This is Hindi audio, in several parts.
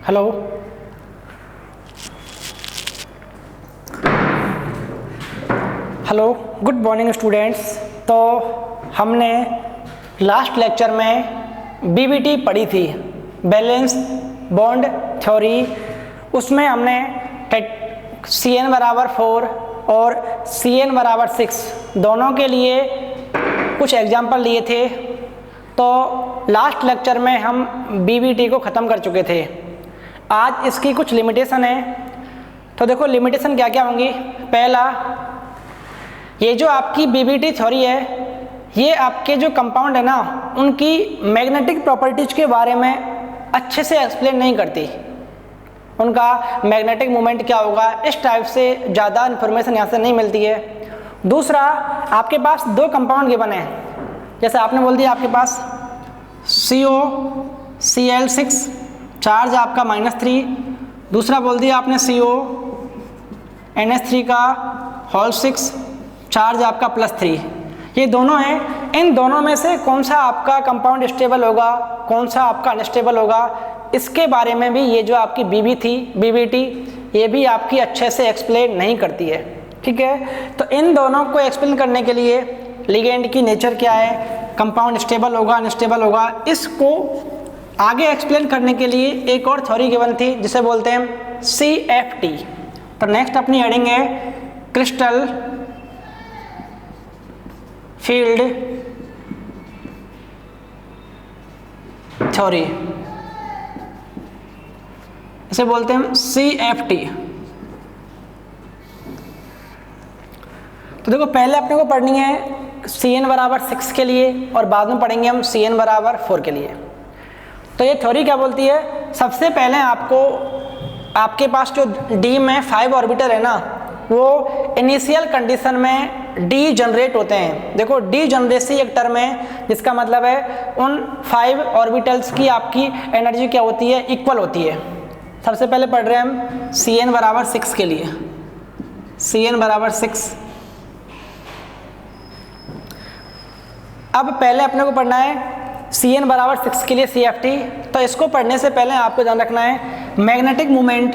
Hello, hello, good morning students. तो हमने लास्ट लेक्चर में बीबीटी पढ़ी थी, बैलेंस बॉन्ड थ्योरी। उसमें हमने CN बराबर 4 और CN बराबर 6 दोनों के लिए कुछ एग्जाम्पल लिए थे। तो लास्ट लेक्चर में हम बीबीटी को ख़त्म कर चुके थे। आज इसकी कुछ लिमिटेशन है। तो देखो लिमिटेशन क्या क्या होंगी। पहला, ये जो आपकी बीबीटी थ्योरी है, ये आपके जो कंपाउंड है ना, उनकी मैग्नेटिक प्रॉपर्टीज के बारे में अच्छे से एक्सप्लेन नहीं करती। उनका मैग्नेटिक मोमेंट क्या होगा, इस टाइप से ज़्यादा इन्फॉर्मेशन यहाँ से नहीं मिलती है। दूसरा, आपके पास दो कंपाउंड गिवन है। जैसे आपने बोल दिया आपके पास COCl6, चार्ज आपका -3। दूसरा बोल दिया आपने CONH3 का होल 6, चार्ज आपका +3। ये दोनों हैं। इन दोनों में से कौन सा आपका कंपाउंड स्टेबल होगा, कौन सा आपका अनस्टेबल होगा, इसके बारे में भी ये जो आपकी बीबीटी ये भी आपकी अच्छे से एक्सप्लेन नहीं करती है। ठीक है, तो इन दोनों को एक्सप्लेन करने के लिए लिगेंड की नेचर क्या है, कंपाउंड स्टेबल होगा अनस्टेबल होगा, इसको आगे एक्सप्लेन करने के लिए एक और थ्योरी गिवन थी जिसे बोलते हैं CFT। तो नेक्स्ट अपनी हेडिंग है क्रिस्टल फील्ड थ्योरी, इसे बोलते हैं CFT। तो देखो पहले अपने को पढ़नी है CN बराबर 6 के लिए और बाद में पढ़ेंगे हम CN बराबर 4 के लिए। तो ये थ्योरी क्या बोलती है, सबसे पहले आपको आपके पास जो D में 5 ऑर्बिटल है ना, वो इनिशियल कंडीशन में D जनरेट होते हैं। देखो D जनरेसी एक टर्म है जिसका मतलब है उन 5 ऑर्बिटल्स की आपकी एनर्जी क्या होती है, इक्वल होती है। सबसे पहले पढ़ रहे हैं हम CN बराबर 6 के लिए। CN बराबर 6। अब पहले अपने को पढ़ना है CN बराबर 6 के लिए CFT। तो इसको पढ़ने से पहले आपको ध्यान रखना है मैग्नेटिक मोमेंट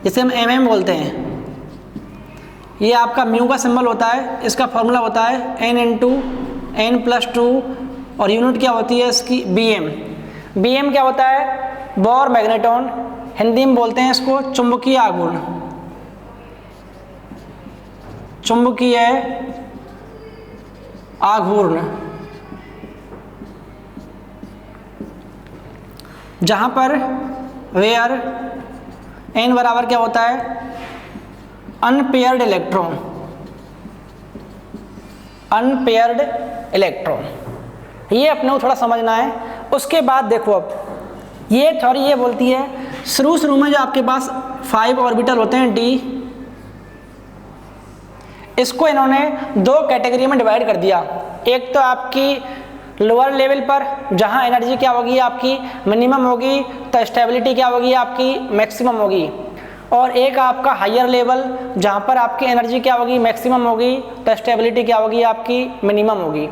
जिसे हम MM बोलते हैं, ये आपका म्यू का सिंबल होता है। इसका फॉर्मूला होता है N×N+2 और यूनिट क्या होती है इसकी, BM। BM क्या होता है, बोर मैग्नेटॉन, हिंदी में बोलते हैं इसको चुंबकीय आघूर्ण, चुंबकीय आघूर्ण। जहां पर वेयर N बराबर क्या होता है, अनपेयर्ड इलेक्ट्रॉन। ये अपने को थोड़ा समझना है। उसके बाद देखो अब ये थ्योरी ये बोलती है शुरू में जो आपके पास 5 ऑर्बिटल होते हैं D, इसको इन्होंने दो कैटेगरी में डिवाइड कर दिया। एक तो आपकी लोअर लेवल पर जहां एनर्जी क्या होगी आपकी मिनिमम होगी, तो स्टेबिलिटी क्या होगी आपकी मैक्सिमम होगी। और एक आपका हायर लेवल जहां पर आपकी एनर्जी क्या होगी मैक्सिमम होगी, तो स्टेबिलिटी क्या होगी आपकी मिनिमम होगी।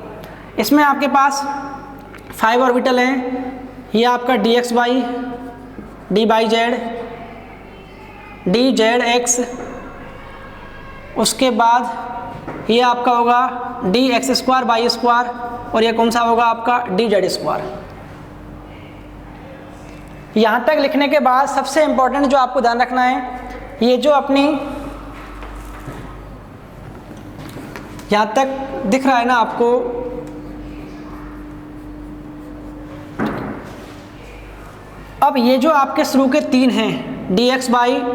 इसमें आपके पास 5 ऑर्बिटल हैं। ये आपका dx/, dy/z, dz(x), उसके बाद ये आपका होगा dx²/y², और ये कौन सा होगा आपका dz²। यहाँ तक लिखने के बाद सबसे इंपॉर्टेंट जो आपको ध्यान रखना है, ये जो अपनी यहाँ तक दिख रहा है ना आपको, अब ये जो आपके शुरू के 3 हैं dx/,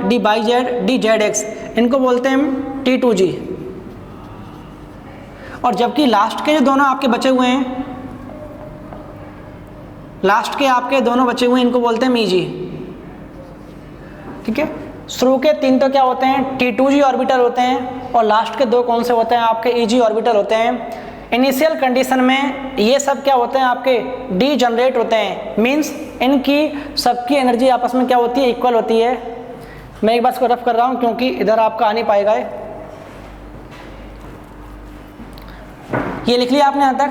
dy/z, dz(x), इनको बोलते हैं हम T2g। और जबकि लास्ट के जो दोनों आपके बचे हुए हैं, लास्ट के आपके दोनों बचे हुए हैं, इनको बोलते हैं Eg। ठीक है, शुरू के 3 तो क्या होते हैं, T2g ऑर्बिटल होते हैं, और लास्ट के 2 कौन से होते हैं आपके Eg ऑर्बिटल होते हैं। इनिशियल कंडीशन में ये सब क्या होते हैं आपके D जनरेट होते हैं, मीन्स इनकी सबकी एनर्जी आपस में क्या होती है, इक्वल होती है। मैं एक बार इसको रफ कर रहा हूँ क्योंकि इधर आपका आ नहीं पाएगा है। ये लिख लिया आपने यहाँ तक।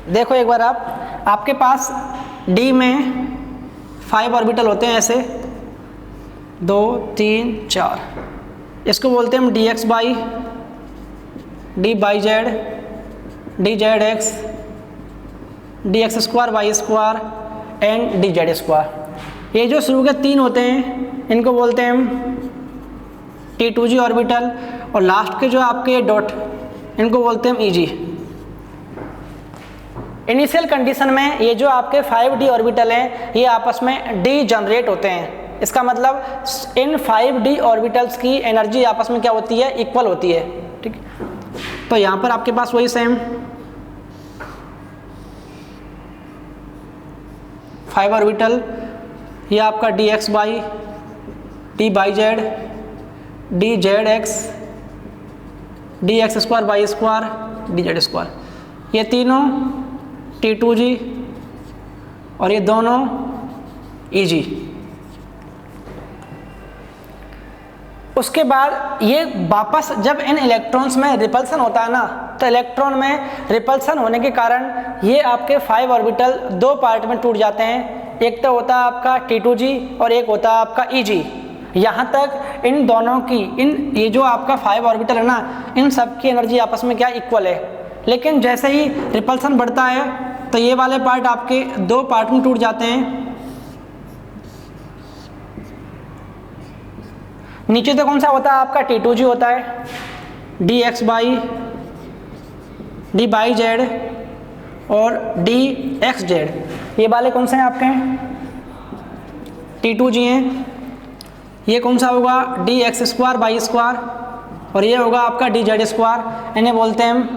देखो एक बार आपके पास डी में 5 ऑर्बिटल होते हैं ऐसे 2 3 4, इसको बोलते हैं हम D X by D by Z D Z X D X square Y square and D Z square. ये जो शुरू के 3 होते हैं इनको बोलते हैं हम T2G ऑर्बिटल, और लास्ट के जो आपके डॉट इनको बोलते हैं हम EG। इनिशियल कंडीशन में ये जो आपके 5D ऑर्बिटल हैं ये आपस में डी जनरेट होते हैं। इसका मतलब इन 5D ऑर्बिटल्स की एनर्जी आपस में क्या होती है, इक्वल होती है। ठीक, तो यहाँ पर आपके पास वही सेम 5 ऑर्बिटल, ये आपका D X by D by Z D Z X D X square Y square D Z square, ये तीनों T2G और ये दोनों EG। उसके बाद ये वापस जब इन इलेक्ट्रॉन्स में रिपल्सन होता है ना, तो इलेक्ट्रॉन में रिपल्सन होने के कारण ये आपके 5 ऑर्बिटल 2 पार्ट में टूट जाते हैं। एक तो होता है आपका T2G और एक होता है आपका EG। यहाँ तक इन दोनों की ये जो आपका 5 ऑर्बिटल है ना, इन सब की एनर्जी आपस में क्या इक्वल है। लेकिन जैसे ही रिपल्सन बढ़ता है तो ये वाले पार्ट आपके 2 पार्ट में टूट जाते हैं। नीचे तो कौन सा होता है आपका T2G होता है, D X by D by Z और डी एक्स जेड। ये वाले कौन से हैं आपके, T2G हैं। ये कौन सा होगा, D X square by square, और ये होगा आपका डी जेड स्क्वायर, इन्हें बोलते हैं हम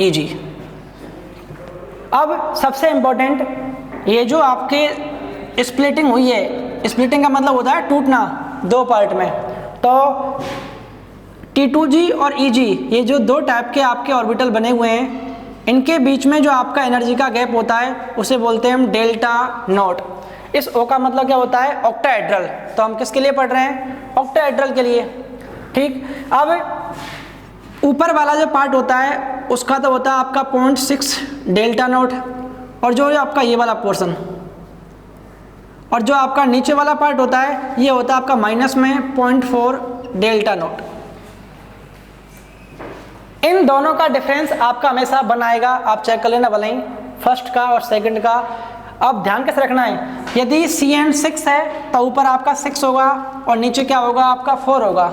EG। अब सबसे इम्पोर्टेंट, ये जो आपके स्प्लिटिंग हुई है, स्प्लिटिंग का मतलब होता है टूटना 2 पार्ट में। तो T2G और EG ये जो 2 टाइप के आपके ऑर्बिटल बने हुए हैं, इनके बीच में जो आपका एनर्जी का गैप होता है उसे बोलते हैं हम डेल्टा नॉट। इस O का मतलब क्या होता है, ऑक्टाहेड्रल। तो हम किसके लिए पढ़ रहे हैं, ऑक्टाहेड्रल के लिए। ठीक, अब ऊपर वाला जो पार्ट होता है उसका तो होता है आपका 0.6 डेल्टा नॉट, और जो आपका ये वाला पोर्शन, और जो आपका नीचे वाला पार्ट होता है ये होता है आपका माइनस में 0.4 डेल्टा नॉट। इन दोनों का डिफरेंस आपका हमेशा बनाएगा, आप चेक कर लेना भले ही फर्स्ट का और सेकंड का। अब ध्यान कैसे रखना है, यदि CN 6 है तो ऊपर आपका 6 होगा और नीचे क्या होगा आपका 4 होगा।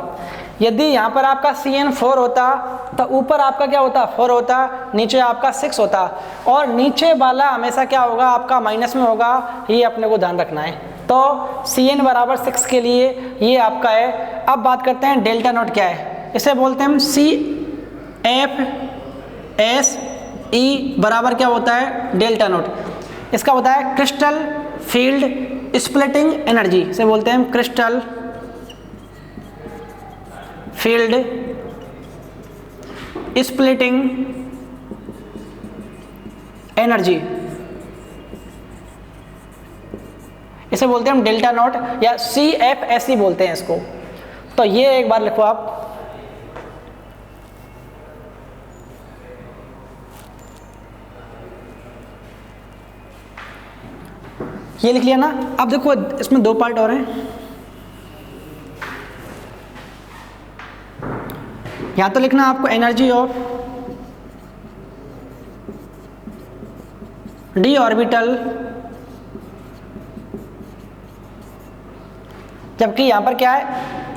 यदि यहाँ पर आपका CN 4 होता तो ऊपर आपका क्या होता, 4 होता, नीचे आपका 6 होता, और नीचे वाला हमेशा क्या होगा आपका माइनस में होगा। ये अपने को ध्यान रखना है। तो CN बराबर 6 के लिए ये आपका है। अब बात करते हैं डेल्टा नॉट क्या है। इसे बोलते हैं हम CFSE बराबर क्या होता है, डेल्टा नॉट। इसका होता है क्रिस्टल फील्ड स्प्लिटिंग एनर्जी, इसे बोलते हैं हम क्रिस्टल फील्ड स्प्लिटिंग एनर्जी, इसे बोलते हैं हम डेल्टा नॉट या CFSE बोलते हैं इसको। तो ये एक बार लिखो आप, ये लिख लिया ना। अब देखो इसमें 2 पार्ट और हैं। यहां तो लिखना आपको एनर्जी ऑफ डी ऑर्बिटल, जबकि यहां पर क्या है,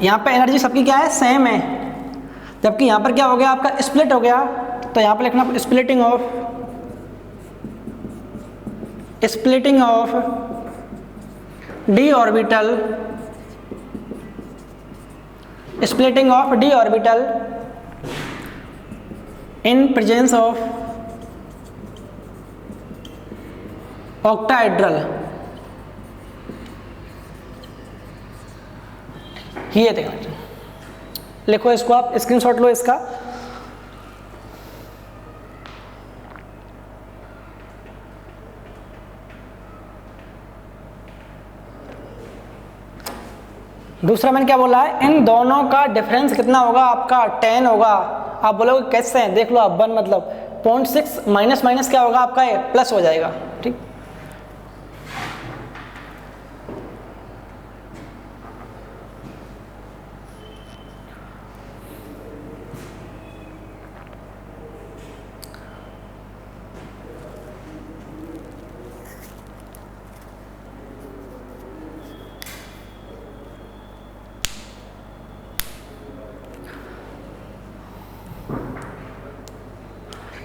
यहां पर एनर्जी सबकी क्या है, सेम है। जबकि यहां पर क्या हो गया आपका, स्प्लिट हो गया। तो यहां पर लिखना splitting of D orbital, splitting of d orbital in presence of octahedral। ये देखना, लिखो इसको, आप स्क्रीनशॉट लो इसका। दूसरा मैंने क्या बोला है, इन दोनों का डिफरेंस कितना होगा आपका 10 होगा। आप बोलोगे कैसे हैं, देख लो आप 1 मतलब 0.6 माइनस माइनस क्या होगा आपका, ये प्लस हो जाएगा। ठीक,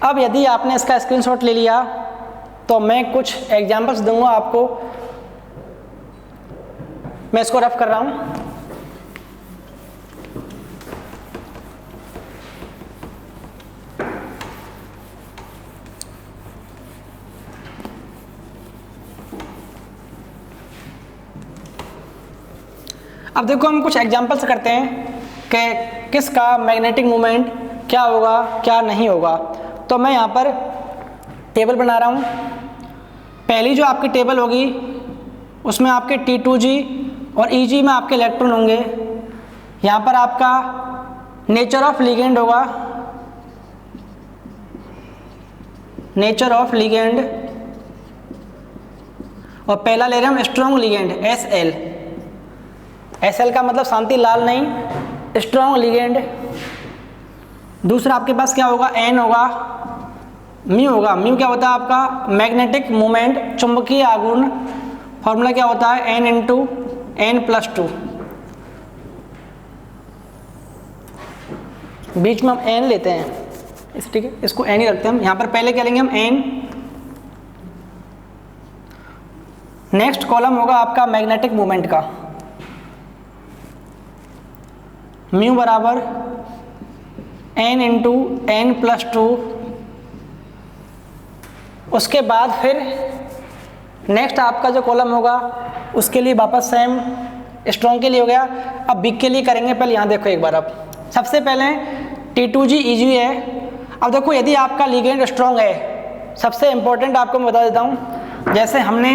अब यदि आपने इसका स्क्रीनशॉट ले लिया तो मैं कुछ एग्जांपल्स दूंगा आपको, मैं इसको रफ कर रहा हूं। अब देखो हम कुछ एग्जांपल्स करते हैं कि किसका मैग्नेटिक मोमेंट क्या होगा क्या नहीं होगा। तो मैं यहाँ पर टेबल बना रहा हूँ। पहली जो आपकी टेबल होगी उसमें आपके T2G और EG में आपके इलेक्ट्रॉन होंगे। यहाँ पर आपका नेचर ऑफ लिगेंड होगा, नेचर ऑफ लिगेंड, और पहला ले रहे हैं हम स्ट्रॉन्ग लिगेंड SL। SL का मतलब शांति लाल नहीं, स्ट्रॉन्ग लिगेंड। दूसरा आपके पास क्या होगा, N होगा, म्यू होगा। म्यू क्या होता है आपका मैग्नेटिक मोमेंट, चुंबकीय आघूर्ण। फॉर्मूला क्या होता है N × N+2। बीच में हम N लेते हैं, ठीक है, इसको N ही रखते हैं हम। यहाँ पर पहले क्या लेंगे हम N। नेक्स्ट कॉलम होगा आपका मैग्नेटिक मोमेंट का, म्यू बराबर N × N+2। उसके बाद फिर नेक्स्ट आपका जो कॉलम होगा उसके लिए वापस सेम स्ट्रॉन्ग के लिए हो गया। अब बिग के लिए करेंगे, पहले यहाँ देखो एक बार। अब सबसे पहले T2G EG है। अब देखो यदि आपका लिगेंड स्ट्रॉन्ग है, सबसे इंपॉर्टेंट आपको मैं बता देता हूँ, जैसे हमने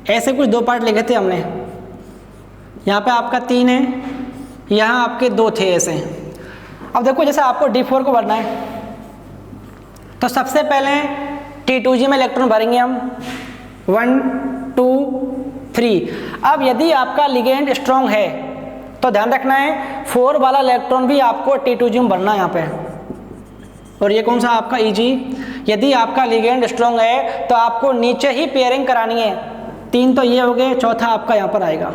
ऐसे कुछ 2 पार्ट लिखे थे हमने, यहाँ पे आपका 3 है, यहाँ आपके 2 थे ऐसे। अब देखो जैसे आपको D4 को भरना है तो सबसे पहले T2G में इलेक्ट्रॉन भरेंगे हम 1 2 3। अब यदि आपका लिगेंड स्ट्रॉन्ग है तो ध्यान रखना है 4 वाला इलेक्ट्रॉन भी आपको T2G में भरना है यहाँ पे। और ये कौन सा आपका EG। यदि आपका लिगेंड स्ट्रॉन्ग है तो आपको नीचे ही पेयरिंग करानी है। 3 तो ये हो गए, चौथा आपका यहाँ पर आएगा।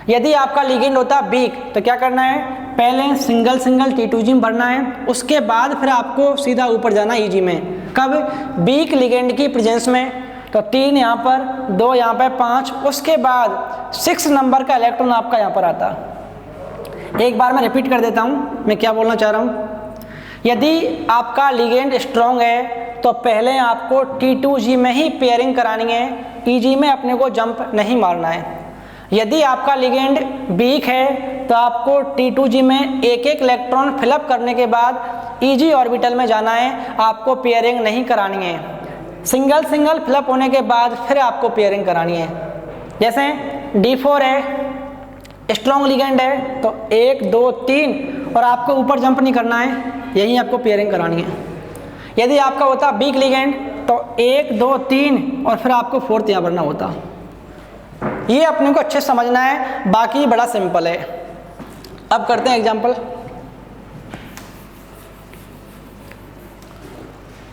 यदि आपका लिगेंड होता वीक तो क्या करना है, पहले सिंगल सिंगल T2G में भरना है, उसके बाद फिर आपको सीधा ऊपर जाना EG में। कब, वीक लिगेंड की प्रेजेंस में। तो 3 यहाँ पर, 2 यहाँ पर, 5, उसके बाद 6 नंबर का इलेक्ट्रॉन आपका यहाँ पर आता। एक बार मैं रिपीट कर देता हूँ मैं क्या बोलना चाह रहा हूँ। यदि आपका लिगेंड स्ट्रॉन्ग है तो पहले आपको T2G में ही पेयरिंग करानी है, EG में अपने को जंप नहीं मारना है। यदि आपका लिगेंड वीक है तो आपको T2G में एक एक इलेक्ट्रॉन फिलअप करने के बाद EG ऑर्बिटल में जाना है, आपको पेयरिंग नहीं करानी है। सिंगल सिंगल फिलअप होने के बाद फिर आपको पेयरिंग करानी है। जैसे D4 है, स्ट्रॉन्ग लिगेंड है, तो 1 2 3 और आपको ऊपर जंप नहीं करना है, यही आपको पेयरिंग करानी है। यदि आपका होता वीक लिगेंड तो 1 2 3 और फिर आपको 4th यहाँ भरना होता। ये अपने को अच्छे समझना है, बाकी बड़ा सिंपल है। अब करते हैं एग्जांपल।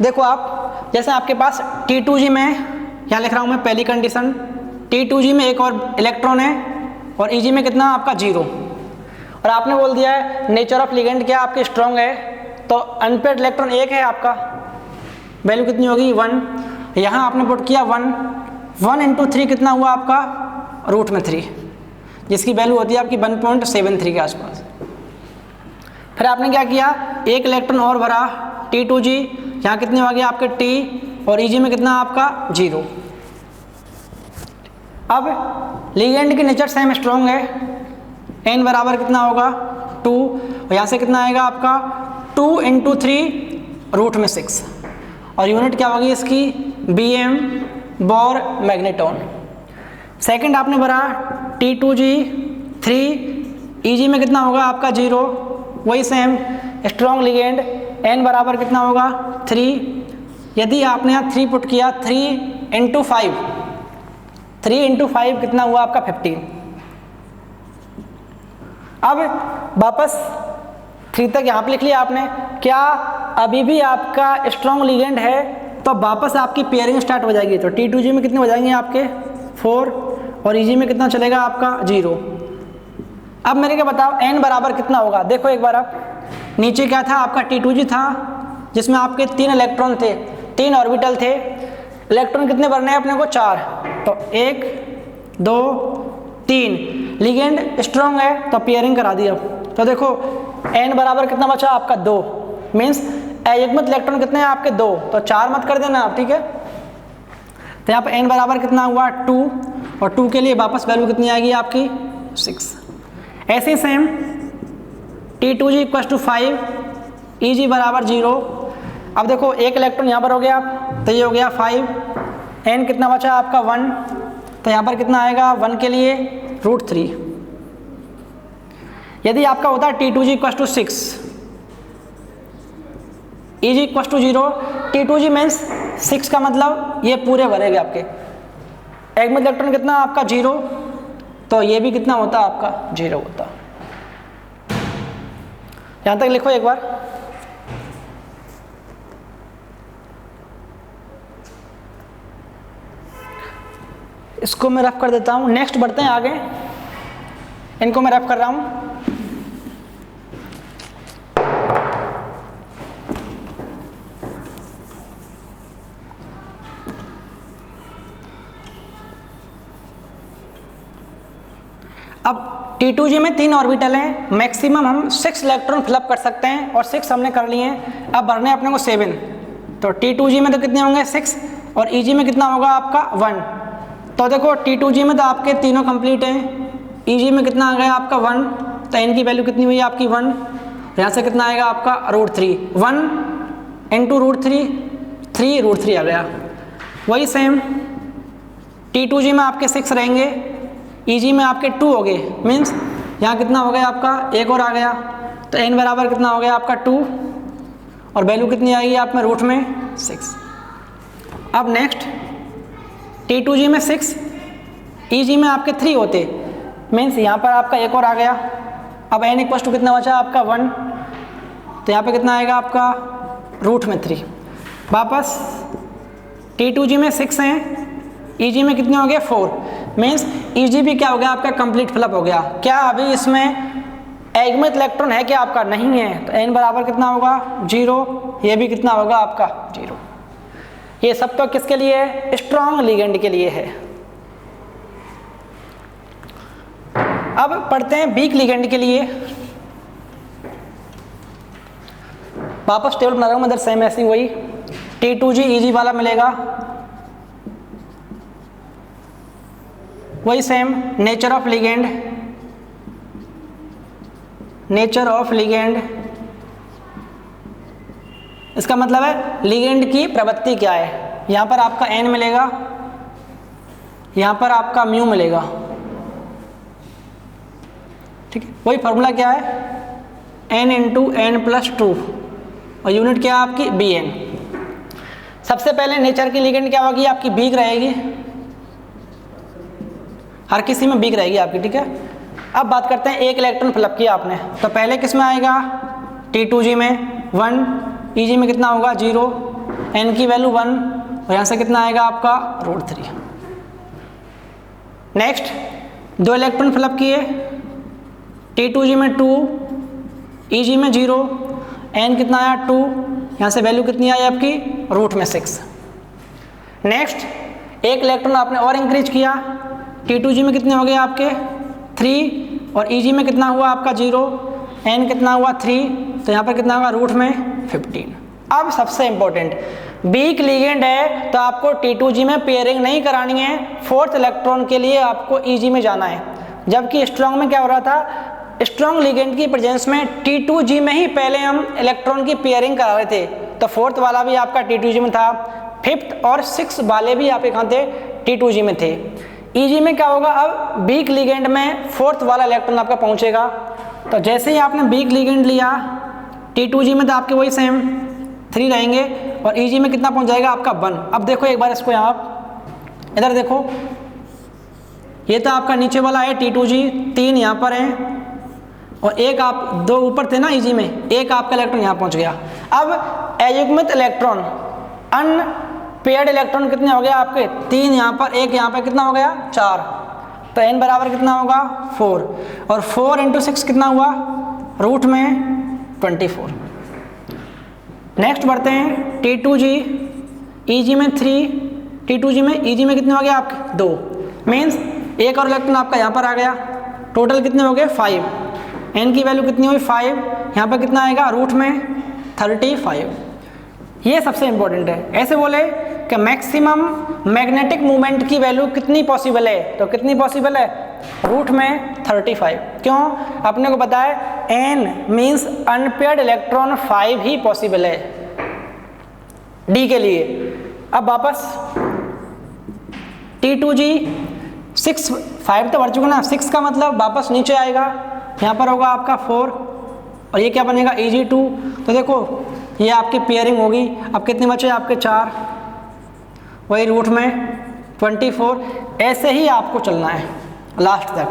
देखो आप, जैसे आपके पास T2G में, यहाँ लिख रहा हूँ मैं पहली कंडीशन, T2G में एक और इलेक्ट्रॉन है और EG में कितना आपका 0। और आपने बोल दिया है नेचर ऑफ लिगेंड क्या आपके स्ट्रॉन्ग है, तो अनपेयर्ड इलेक्ट्रॉन 1 है आपका, वैल्यू कितनी होगी 1। यहाँ आपने पुट किया 1, 1 × 3 कितना हुआ आपका √3, जिसकी वैल्यू होती है आपकी 1.73 के आसपास। फिर आपने क्या किया, एक इलेक्ट्रॉन और भरा T2G, यहाँ कितने हो गए आपके T, और EG में कितना आपका 0। अब लिगेंड की नेचर सेम स्ट्रॉन्ग है, N बराबर कितना होगा 2, और यहाँ से कितना आएगा आपका 2 × 3 √6, और यूनिट क्या होगी इसकी BM बोर मैग्नेटॉन। सेकंड आपने भरा T2G 3, Eg में कितना होगा आपका 0, वही सेम स्ट्रॉन्ग लिगेंड n बराबर कितना होगा 3। यदि आपने यहाँ 3 पुट किया, 3 इंटू 5 कितना हुआ आपका 15। अब वापस 3 तक यहाँ पे लिख लिया आपने। क्या अभी भी आपका स्ट्रॉन्ग लिगेंड है तो वापस आपकी पेयरिंग स्टार्ट हो जाएगी। तो T2G में कितने हो जाएंगे आपके 4 और Eg में कितना चलेगा आपका 0। अब मेरे को बताओ n बराबर कितना होगा। देखो एक बार आप, नीचे क्या था आपका T2G था जिसमें आपके 3 इलेक्ट्रॉन थे, 3 ऑर्बिटल थे। इलेक्ट्रॉन कितने भरने हैं अपने को 4, तो 1 2 3। लिगेंड स्ट्रॉन्ग है तो पेयरिंग करा दिया। तो देखो n बराबर कितना बचा आपका 2, मीन्स युग्मित इलेक्ट्रॉन कितने हैं आपके 2, तो 4 मत कर देना आप, ठीक है। तो यहाँ पे n बराबर कितना हुआ 2 और 2 के लिए वापस वैल्यू कितनी आएगी आपकी 6। ऐसे ही सेम T2G = 5, Eg बराबर 0। अब देखो एक इलेक्ट्रॉन यहाँ पर हो गया तो ये हो गया 5, n कितना बचा आपका 1, तो यहाँ पर कितना आएगा 1 के लिए √3। यदि आपका होता है T2G = 6, Eg = 0, T2G मीन्स 6 का मतलब ये पूरे भरेगा आपके। युग्मित इलेक्ट्रॉन कितना आपका 0, तो ये भी कितना होता आपका 0 होता। यहां तक लिखो एक बार। इसको मैं रफ कर देता हूं, नेक्स्ट बढ़ते हैं आगे। इनको मैं रफ कर रहा हूं। अब T2G में 3 ऑर्बिटल हैं, मैक्सिमम हम 6 इलेक्ट्रॉन फिलअप कर सकते हैं और 6 हमने कर लिए हैं। अब भरने अपने को 7। तो T2G में तो कितने होंगे 6 और Eg में कितना होगा आपका 1। तो देखो T2G में तो आपके तीनों कंप्लीट हैं, Eg में कितना आ गया आपका 1, तो n की वैल्यू कितनी हुई आपकी 1। यहाँ से कितना आएगा आपका √3, 1 इंटू √3, 3 √3 आ गया। वही सेम T2G में आपके 6 रहेंगे, Eg में आपके 2 हो गए, मीन्स यहाँ कितना हो गया आपका 1 और आ गया। तो n बराबर कितना हो गया आपका 2 और वैल्यू कितनी आएगी आप में रूट में 6। अब नेक्स्ट T2G में 6, Eg में आपके 3 होते, मीन्स यहाँ पर आपका 1 और आ गया। अब n = कितना बचा आपका 1, तो यहाँ पे कितना आएगा आपका रूट में 3। वापस T2G में 6 हैं, Eg में कितने हो गए 4, मीन्स Eg भी क्या हो गया आपका कंप्लीट फिलअप हो गया। क्या अभी इसमें युग्मित इलेक्ट्रॉन है क्या आपका, नहीं है, तो n बराबर कितना होगा 0, ये भी कितना होगा आपका 0। ये सब तो किसके लिए है, स्ट्रॉन्ग लिगेंड के लिए है। अब पढ़ते हैं वीक लिगेंड के लिए। वापस टेबल बना रहा हूं मैं, इधर सेम ऐसी वही T2G Eg वाला मिलेगा, वही same nature of ligand, nature of ligand इसका मतलब है लिगेंड की प्रवृत्ति क्या है। यहाँ पर आपका n मिलेगा, यहाँ पर आपका म्यू मिलेगा, ठीक है। वही फॉर्मूला क्या है n × n+2 और यूनिट क्या है आपकी Bn। सबसे पहले नेचर की लिगेंड क्या होगी आपकी वीक रहेगी, हर किसी में वीक रहेगी आपकी, ठीक है। अब बात करते हैं एक इलेक्ट्रॉन फिलअप किया आपने, तो पहले किस में आएगा T2G में 1, Eg में कितना होगा 0, n की वैल्यू 1 और यहाँ से कितना आएगा आपका √3। नेक्स्ट 2 इलेक्ट्रॉन फिलअप किए, T2G में 2, Eg में 0, n कितना आया 2, यहाँ से वैल्यू कितनी आई आपकी रूट में 6। नेक्स्ट एक इलेक्ट्रॉन आपने और इंक्रीज किया, T2G में कितने हो गए आपके 3 और Eg में कितना हुआ आपका 0, n कितना हुआ 3, तो यहाँ पर कितना होगा रूट में 15। अब सबसे इंपॉर्टेंट, वीक लिगेंड है तो आपको T2G में पेयरिंग नहीं करानी है, 4th इलेक्ट्रॉन के लिए आपको Eg में जाना है। जबकि स्ट्रॉन्ग में क्या हो रहा था, स्ट्रॉन्ग लिगेंड की प्रेजेंस में T2G में ही पहले हम इलेक्ट्रॉन की पेयरिंग करा रहे थे, तो 4th वाला भी आपका T2G में था, 5th और 6th वाले भी आपके कहाँ थे T2G में थे। Eg में क्या होगा, अब वीक लिगेंड में 4th वाला इलेक्ट्रॉन आपका पहुंचेगा तो जैसे ही आपने वीक लिगेंड लिया T2G में तो आपके वही सेम 3 रहेंगे और EG में कितना पहुंच जाएगा आपका 1। अब देखो एक बार इसको यहाँ आप इधर देखो, ये तो आपका नीचे वाला है T2G, 3 यहाँ पर है और एक आप 2 ऊपर थे ना EG में, एक आपका इलेक्ट्रॉन यहाँ पहुँच गया। अब अयुग्मित इलेक्ट्रॉन अनपेयर्ड इलेक्ट्रॉन कितने हो गए आपके 3 यहाँ पर, एक यहाँ पर कितना हो गया 4, तो n बराबर कितना होगा 4 और 4 × 6 कितना हुआ रूट में 24। नेक्स्ट बढ़ते हैं T2G, EG में 3, T2G में EG में कितने हो गए आपके 2, मीन्स एक और इलेक्ट्रॉन आपका यहाँ पर आ गया, टोटल कितने हो गए 5, n की वैल्यू कितनी हुई 5, यहाँ पर कितना आएगा रूट में 35। ये सबसे इंपॉर्टेंट है। ऐसे बोले कि मैक्सिमम मैग्नेटिक मूवमेंट की वैल्यू कितनी पॉसिबल है, तो कितनी पॉसिबल है रूट में 35। क्यों, अपने को पता है n मीन्स अनपेयर्ड इलेक्ट्रॉन 5 ही पॉसिबल है D के लिए। अब वापस T2G 6, 5 तो बढ़ चुका ना, 6 का मतलब वापस नीचे आएगा, यहाँ पर होगा आपका 4 और ये क्या बनेगा EG2। तो देखो ये आपकी पेयरिंग होगी। अब कितने बचे आपके 4, वही रूट में 24। ऐसे ही आपको चलना है लास्ट तक,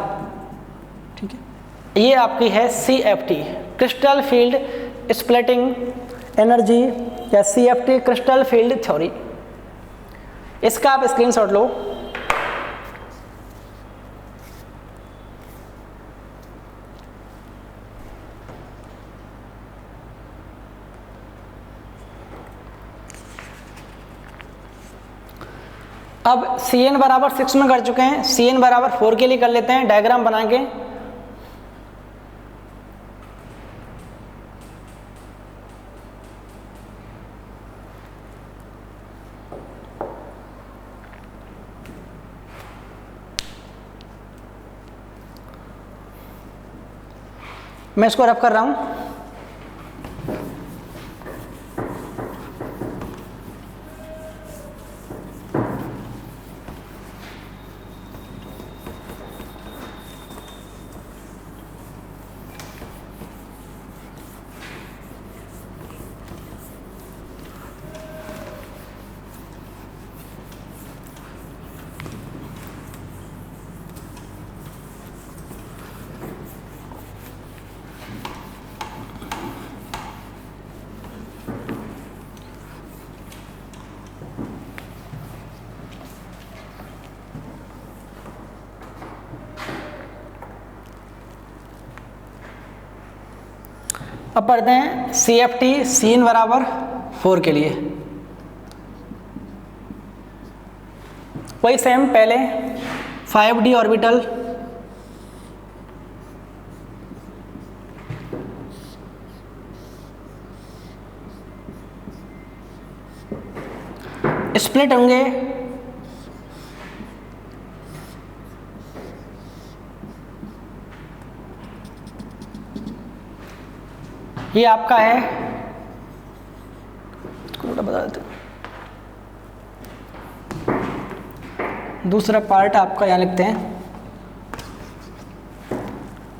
ठीक है। ये आपकी है CFT crystal field splitting energy या CFT क्रिस्टल फील्ड थ्योरी। इसका आप स्क्रीनशॉट लो। अब Cn बराबर 6 में कर चुके हैं, Cn बराबर 4 के लिए कर लेते हैं डायग्राम बना के। मैं इसको रफ कर रहा हूं। अब पढ़ते हैं CFT Cn बराबर 4 के लिए। वही सेम पहले 5d ऑर्बिटल, स्प्लिट होंगे ये आपका है, बता देते हैं। दूसरा पार्ट आपका यहाँ लिखते हैं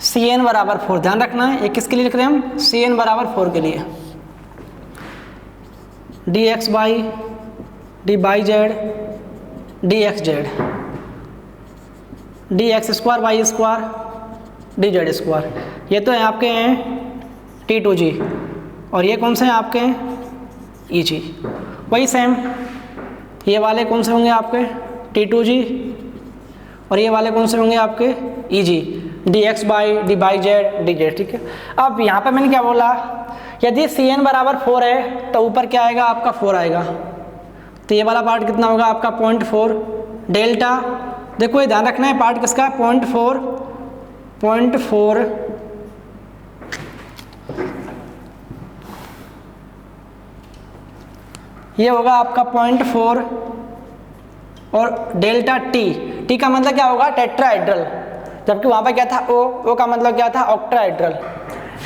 Cn बराबर 4। ध्यान रखना है ये किसके लिए लिख रहे हैं हम, Cn बराबर 4 के लिए। dx by dy z dxz dx square Y square dz square. ये तो है आपके हैं T2G और ये कौन से हैं आपके EG। वही सेम ये वाले कौन से होंगे आपके T2G और ये वाले कौन से होंगे आपके EG, dx by dy z dz। ठीक है। अब यहाँ पे मैंने क्या बोला, यदि Cn बराबर 4 है तो ऊपर क्या आएगा आपका 4 आएगा, तो ये वाला पार्ट कितना होगा आपका 0.4 डेल्टा। देखो ये ध्यान रखना है पार्ट किसका 0.4 ये होगा आपका 0.4 और डेल्टा टी का मतलब क्या होगा टेट्राहेड्रल, जबकि वहाँ पर क्या था ओ का मतलब क्या था ऑक्टाहेड्रल।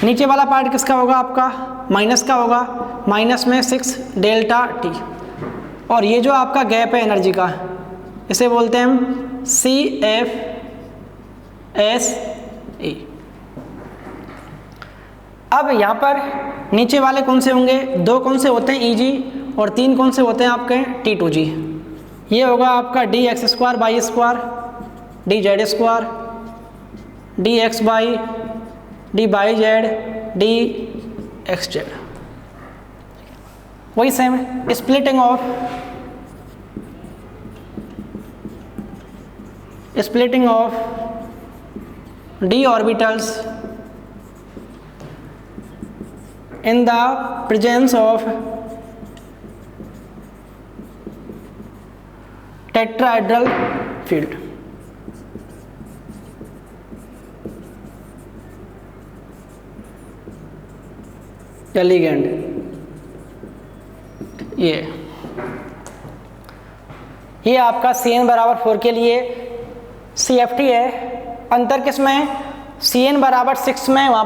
नीचे वाला पार्ट किसका होगा आपका माइनस का होगा, माइनस में 6 डेल्टा टी। और ये जो आपका गैप है एनर्जी का इसे बोलते हैं हम CFSE। अब यहाँ पर नीचे वाले कौन से होंगे, 2 कौन से होते हैं EG और 3 कौन से होते हैं आपके T2G। ये होगा आपका dx² by square dz² dx by dz dxz। वही सेम है, splitting of d orbitals in the presence of tetrahedral field। या लिगेंड, ये आपका CN बराबर 4 के लिए CFT है। अंतर किस में, CN बराबर 6 में वहाँ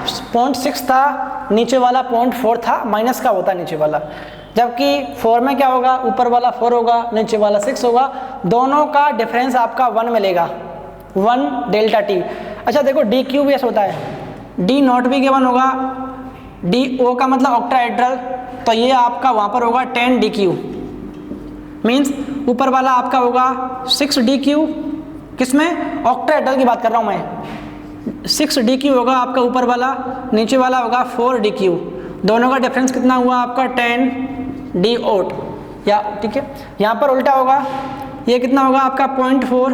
0.6 था, नीचे वाला 0.4 था, माइनस का होता नीचे वाला, जबकि 4 में क्या होगा, ऊपर वाला 4 होगा, नीचे वाला 6 होगा, दोनों का डिफरेंस आपका 1 मिलेगा, 1 डेल्टा टी। अच्छा देखो DQBS होता है, D नॉट भी गिवन होगा, DO का मतलब ऑक्टाहेड्रल, तो ये आपका वहाँ पर होगा 10 DQ, मीन्स ऊपर वाला आपका होगा 6 DQ, किसमें, ऑक्टाहेड्रल की बात कर रहा हूँ मैं, 6 DQ होगा आपका ऊपर वाला, नीचे वाला होगा 4 DQ, दोनों का डिफरेंस कितना हुआ आपका 10 DO। या ठीक है, यहाँ पर उल्टा होगा, ये कितना होगा आपका 0.4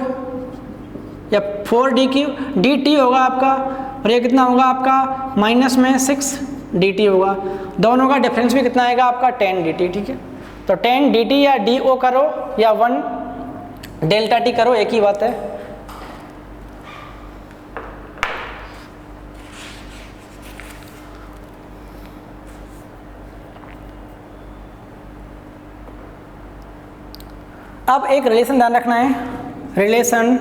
या 4 DQ DT होगा आपका, और ये कितना होगा आपका माइनस में 6 DT होगा, दोनों का डिफरेंस भी कितना आएगा आपका 10 DT। ठीक है, तो 10 DT या DO करो या 1 डेल्टा T करो, एक ही बात है। अब एक रिलेशन ध्यान रखना है, relation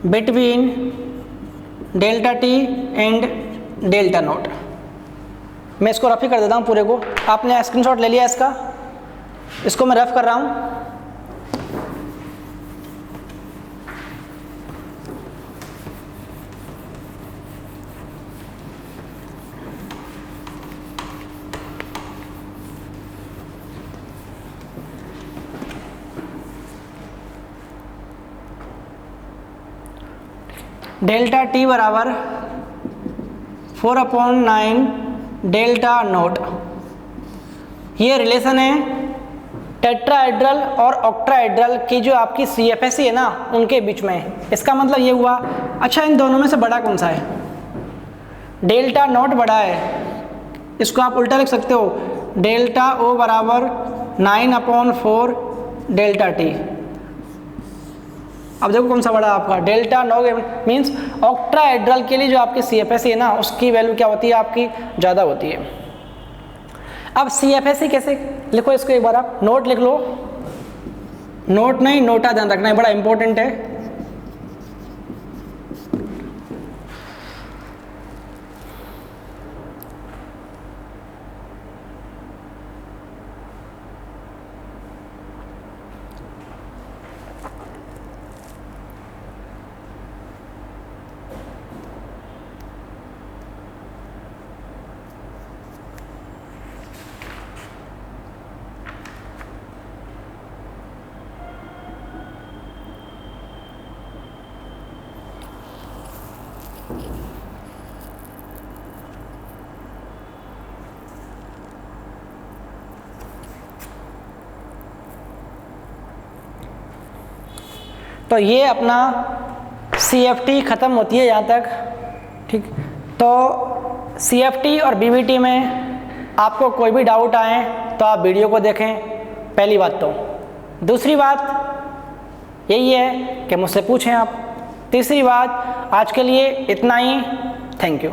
between delta T and delta not. मैं इसको रफ ही कर देता हूँ पूरे को, आपने स्क्रीनशॉट ले लिया इसका, इसको मैं रफ कर रहा हूँ। डेल्टा T बराबर 4/9 डेल्टा नॉट, ये रिलेशन है टेट्राहेड्रल और ऑक्टाहेड्रल की जो आपकी CFSE है ना, उनके बीच में। इसका मतलब ये हुआ, अच्छा इन दोनों में से बड़ा कौन सा है, डेल्टा नॉट बड़ा है, इसको आप उल्टा लिख सकते हो, डेल्टा O बराबर 9/4 डेल्टा T। अब देखो कौन सा बड़ा आपका, डेल्टा नॉट मीन्स ऑक्टाहेड्रल के लिए जो आपकी CFSE है ना, उसकी वैल्यू क्या होती है आपकी, ज़्यादा होती है। अब CFSE कैसे लिखो, इसको एक बार आप नोट लिख लो, नोट नहीं नोटा ध्यान रखना है, बड़ा इंपॉर्टेंट है। तो ये अपना CFT ख़त्म होती है यहाँ तक, ठीक। तो CFT और BBT में आपको कोई भी डाउट आए तो आप वीडियो को देखें, पहली बात तो। दूसरी बात यही है कि मुझसे पूछें आप। तीसरी बात, आज के लिए इतना ही, थैंक यू।